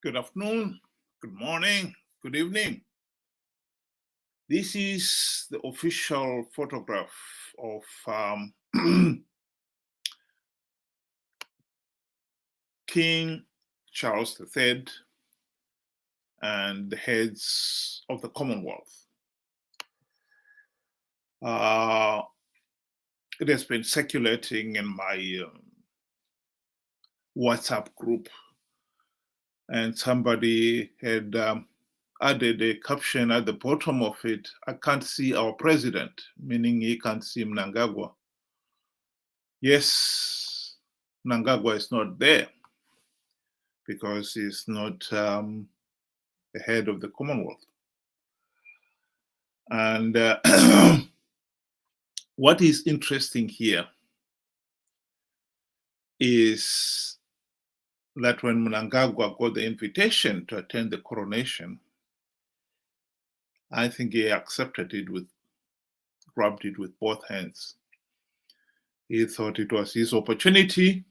Good afternoon, good morning, good evening. This is the official photograph of King Charles III and the heads of the Commonwealth. It has been circulating in my WhatsApp group, and somebody had added a caption at the bottom of it: "I can't see our president," meaning he can't see Mnangagwa. Yes, Mnangagwa is not there because he's not the head of the Commonwealth. And what is interesting here is that when Mnangagwa got the invitation to attend the coronation, I think he accepted it grabbed it with both hands. He thought it was his opportunity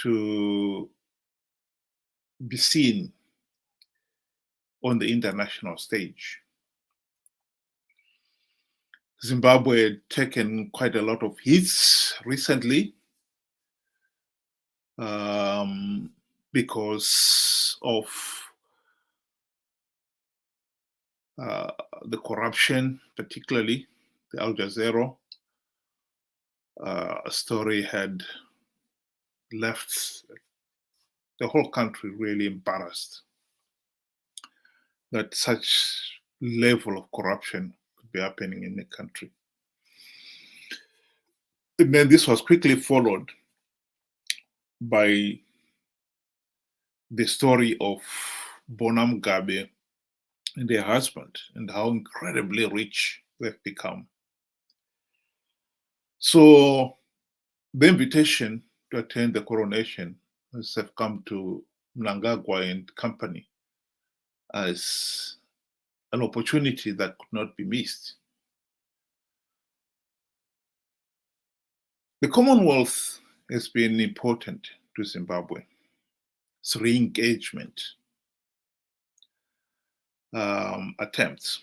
to be seen on the international stage. Zimbabwe had taken quite a lot of hits recently because of the corruption, particularly the Al Jazeera story had left the whole country really embarrassed that such level of corruption could be happening in the country. And then this was quickly followed by the story of Bona Mugabe and their husband and how incredibly rich they've become. So the invitation to attend the coronation has have come to Mnangagwa and company as an opportunity that could not be missed. The Commonwealth has been important to Zimbabwe. It's re-engagement attempts.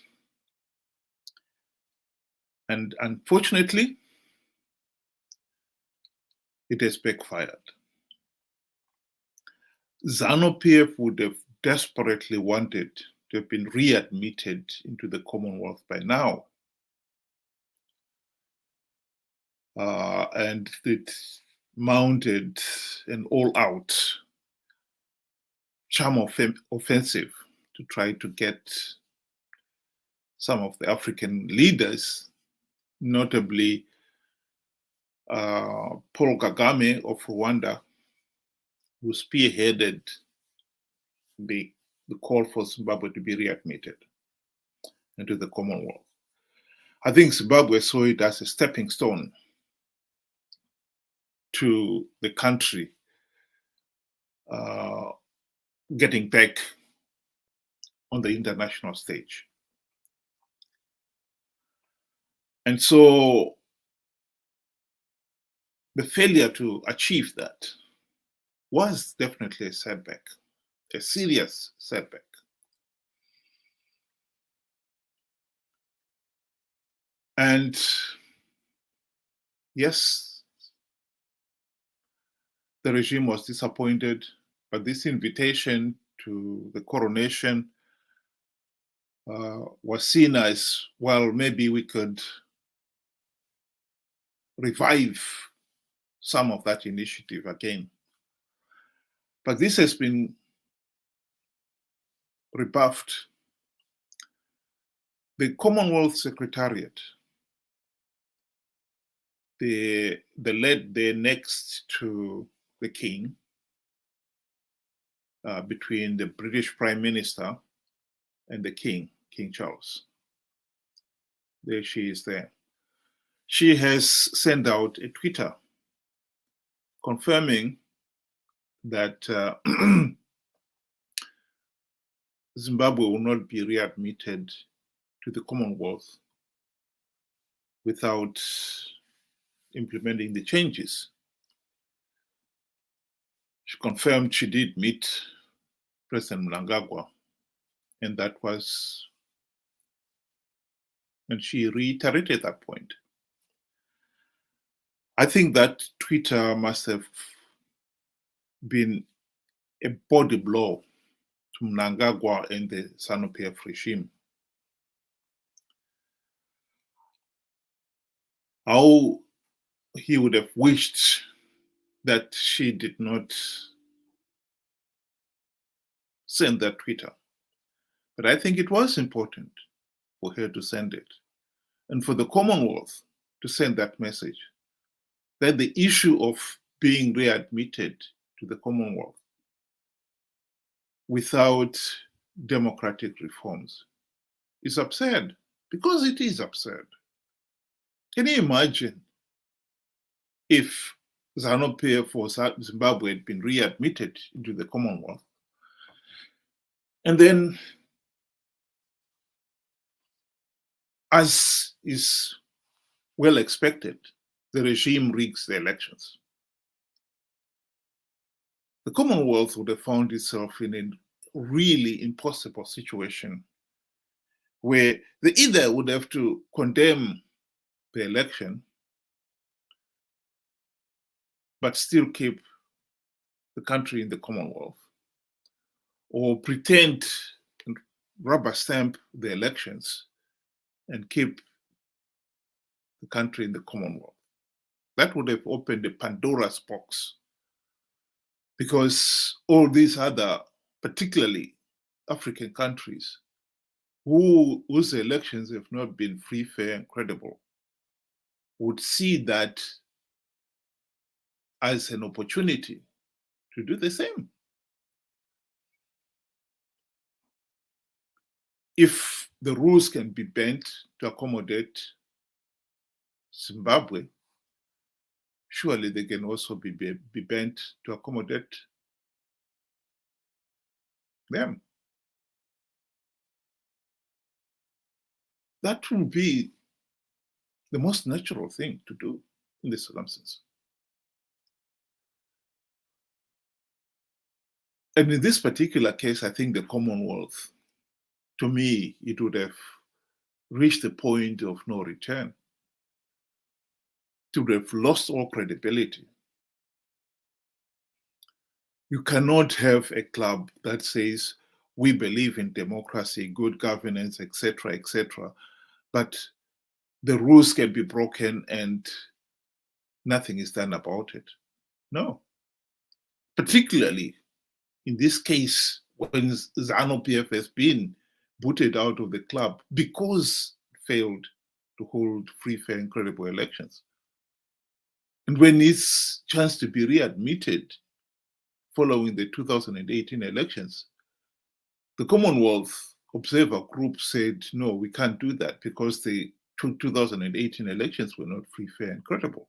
And unfortunately, it has backfired. Zanu PF would have desperately wanted to have been readmitted into the Commonwealth by now. And it mounted an all-out charm offensive to try to get some of the African leaders, notably Paul Kagame of Rwanda, who spearheaded the call for Zimbabwe to be readmitted into the Commonwealth. I think Zimbabwe saw it as a stepping stone to the country getting back on the international stage. And so the failure to achieve that was definitely a setback, a serious setback. And yes, the regime was disappointed, but this invitation to the coronation was seen as, well, maybe we could revive some of that initiative again. But this has been rebuffed. The Commonwealth Secretariat, they're next to the King, between the British Prime Minister and the King Charles. There she is there. She has sent out a Twitter confirming that Zimbabwe will not be readmitted to the Commonwealth without implementing the changes She confirmed she did meet President Mnangagwa, and and she reiterated that point. I think that Twitter must have been a body blow to Mnangagwa and the Zanu PF regime. How he would have wished that she did not send that Twitter. But I think it was important for her to send it, and for the Commonwealth to send that message, that the issue of being readmitted to the Commonwealth without democratic reforms is absurd, because it is absurd. Can you imagine if Zanu PF or Zimbabwe had been readmitted into the Commonwealth, and then, as is well expected, the regime rigs the elections? The Commonwealth would have found itself in a really impossible situation where they either would have to condemn the election but still keep the country in the Commonwealth, or pretend and rubber stamp the elections and keep the country in the Commonwealth. That would have opened a Pandora's box, because all these other, particularly African countries, whose elections have not been free, fair, and credible, would see that as an opportunity to do the same. If the rules can be bent to accommodate Zimbabwe, surely they can also be bent to accommodate them. That will be the most natural thing to do in this circumstance. And in this particular case, I think the Commonwealth, to me, it would have reached the point of no return. It would have lost all credibility. You cannot have a club that says, we believe in democracy, good governance, etc., but the rules can be broken and nothing is done about it. No. Particularly in this case, when Zanu PF has been booted out of the club because it failed to hold free, fair, and credible elections. And when it's chance to be readmitted following the 2018 elections, the Commonwealth Observer Group said, no, we can't do that because the 2018 elections were not free, fair, and credible.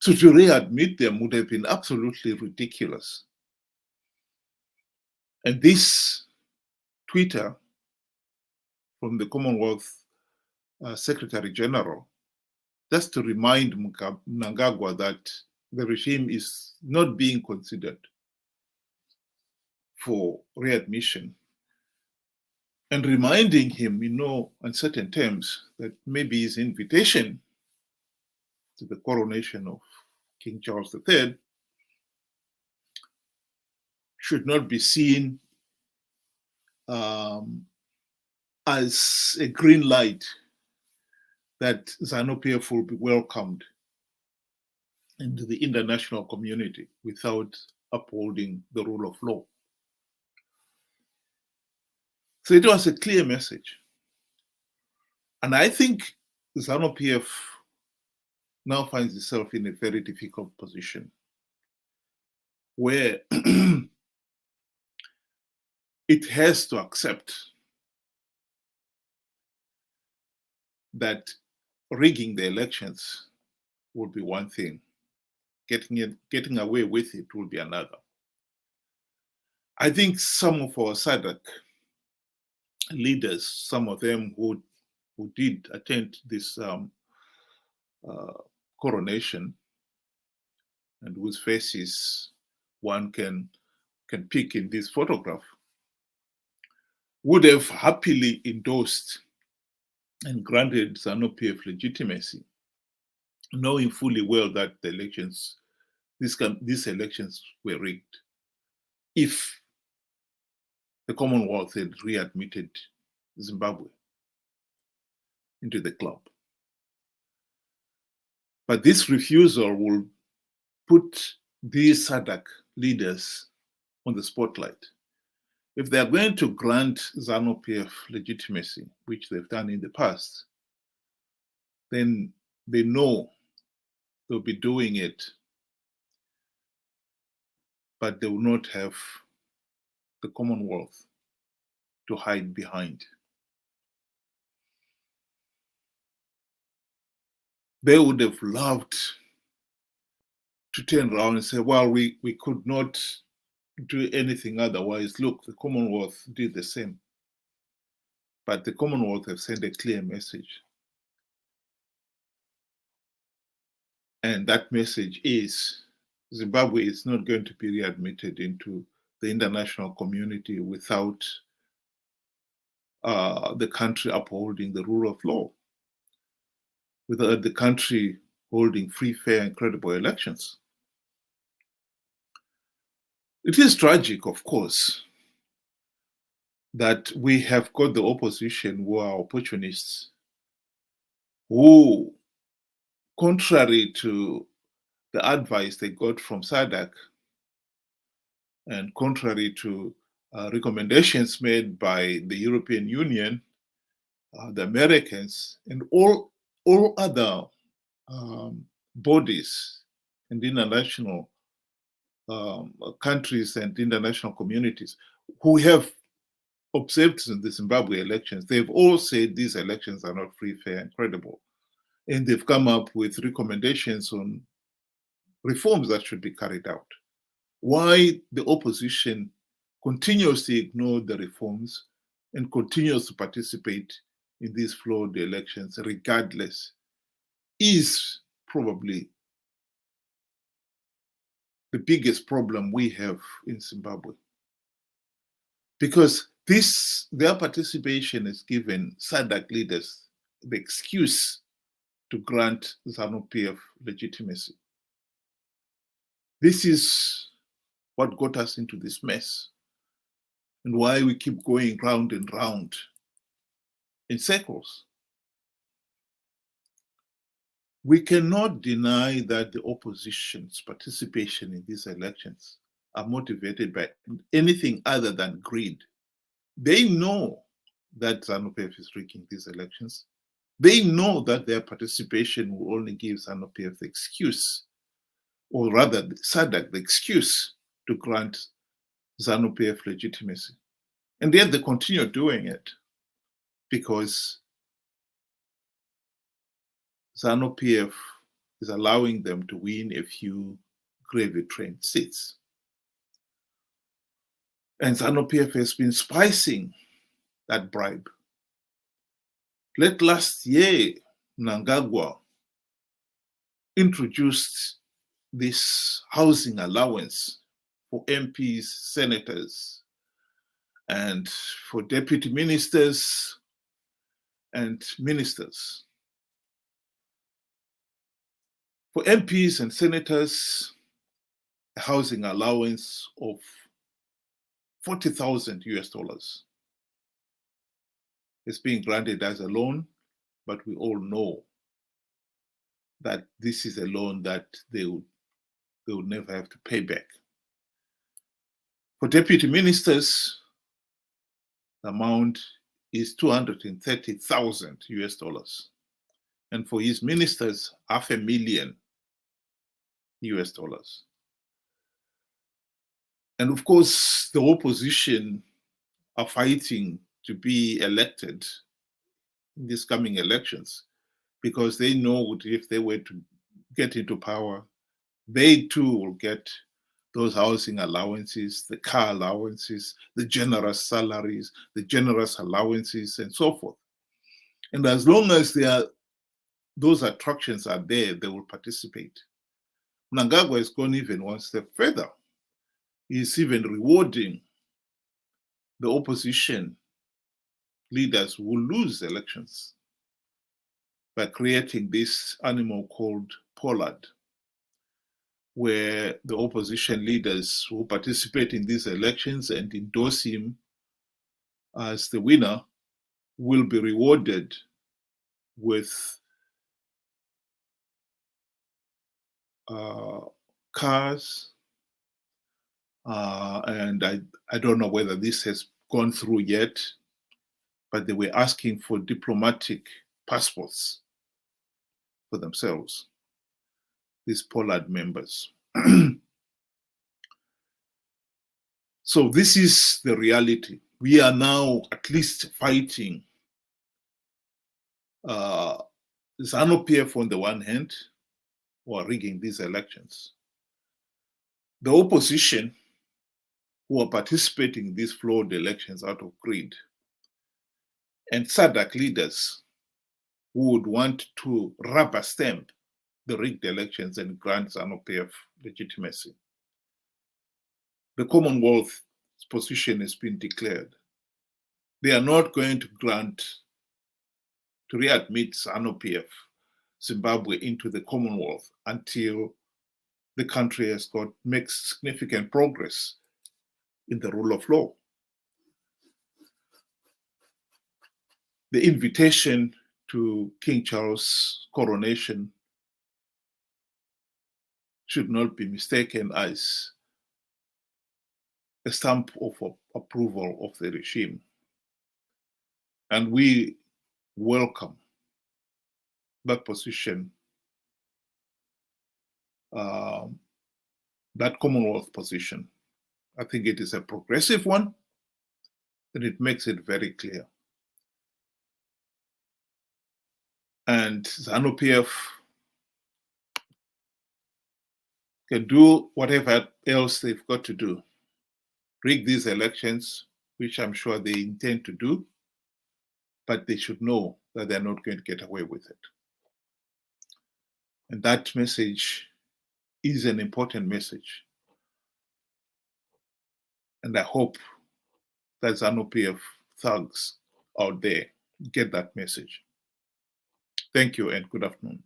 So to readmit them would have been absolutely ridiculous. And this Twitter from the Commonwealth Secretary General, just to remind Mnangagwa that the regime is not being considered for readmission, and reminding him in no uncertain terms that maybe his invitation to the coronation of King Charles III should not be seen as a green light that Zanu PF will be welcomed into the international community without upholding the rule of law. So it was a clear message. And I think Zanu PF now finds itself in a very difficult position where it has to accept that rigging the elections will be one thing, getting away with it will be another. I think some of our SADC leaders, some of them who did attend this coronation and whose faces one can pick in this photograph, would have happily endorsed and granted Zanu PF legitimacy, knowing fully well that the elections, these elections were rigged, if the Commonwealth had readmitted Zimbabwe into the club. But this refusal will put these SADC leaders on the spotlight. If they are going to grant Zanu PF legitimacy, which they've done in the past, then they know they'll be doing it, but they will not have the Commonwealth to hide behind. They would have loved to turn around and say, well, we could not do anything otherwise. Look, the Commonwealth did the same. But the Commonwealth have sent a clear message. And that message is Zimbabwe is not going to be readmitted into the international community without the country upholding the rule of law, without the country holding free, fair, and credible elections. It is tragic, of course, that we have got the opposition who are opportunists, who, contrary to the advice they got from SADC and contrary to recommendations made by the European Union, the Americans, and all other bodies and international countries and international communities who have observed the Zimbabwe elections, they've all said these elections are not free, fair, and credible. And they've come up with recommendations on reforms that should be carried out. Why the opposition continues to ignore the reforms and continues to participate in these flawed elections regardless is probably the biggest problem we have in Zimbabwe. Because their participation has given SADC leaders the excuse to grant Zanu PF legitimacy. This is what got us into this mess and why we keep going round and round in circles. We cannot deny that the opposition's participation in these elections are motivated by anything other than greed. They know that Zanu PF is rigging these elections. They know that their participation will only give Zanu PF the excuse, or rather SADC the excuse to grant Zanu PF legitimacy. And yet they continue doing it because Zanu PF is allowing them to win a few gravy train seats. And Zanu PF has been spicing that bribe. Late last year, Mnangagwa introduced this housing allowance for MPs, senators, and for deputy ministers and ministers. For MPs and senators, a housing allowance of $40,000 is being granted as a loan, but we all know that this is a loan that they will never have to pay back. For deputy ministers, the amount is $230,000, and for his ministers, $500,000. And of course, the opposition are fighting to be elected in these coming elections because they know if they were to get into power, they too will get those housing allowances, the car allowances, the generous salaries, the generous allowances, and so forth. And as long as those attractions are there, they will participate. Mnangagwa has gone even one step further. He's even rewarding the opposition leaders who lose elections by creating this animal called pollard, where the opposition leaders who participate in these elections and endorse him as the winner will be rewarded with cars, and I don't know whether this has gone through yet, but they were asking for diplomatic passports for themselves, these pollard members. So this is the reality. We are now at least fighting Zanu PF on the one hand, who are rigging these elections. The opposition who are participating in these flawed elections out of greed, and SADC leaders who would want to rubber stamp the rigged elections and grant Zanu PF legitimacy. The Commonwealth's position has been declared. They are not going to readmit Zanu PF, Zimbabwe, into the Commonwealth until the country has makes significant progress in the rule of law. The invitation to King Charles' coronation should not be mistaken as a stamp of approval of the regime. And we welcome that position, that Commonwealth position. I think it is a progressive one, and it makes it very clear. And Zanu PF can do whatever else they've got to do. Rig these elections, which I'm sure they intend to do, but they should know that they're not going to get away with it. And that message is an important message. And I hope that Zanu PF thugs out there get that message. Thank you and good afternoon.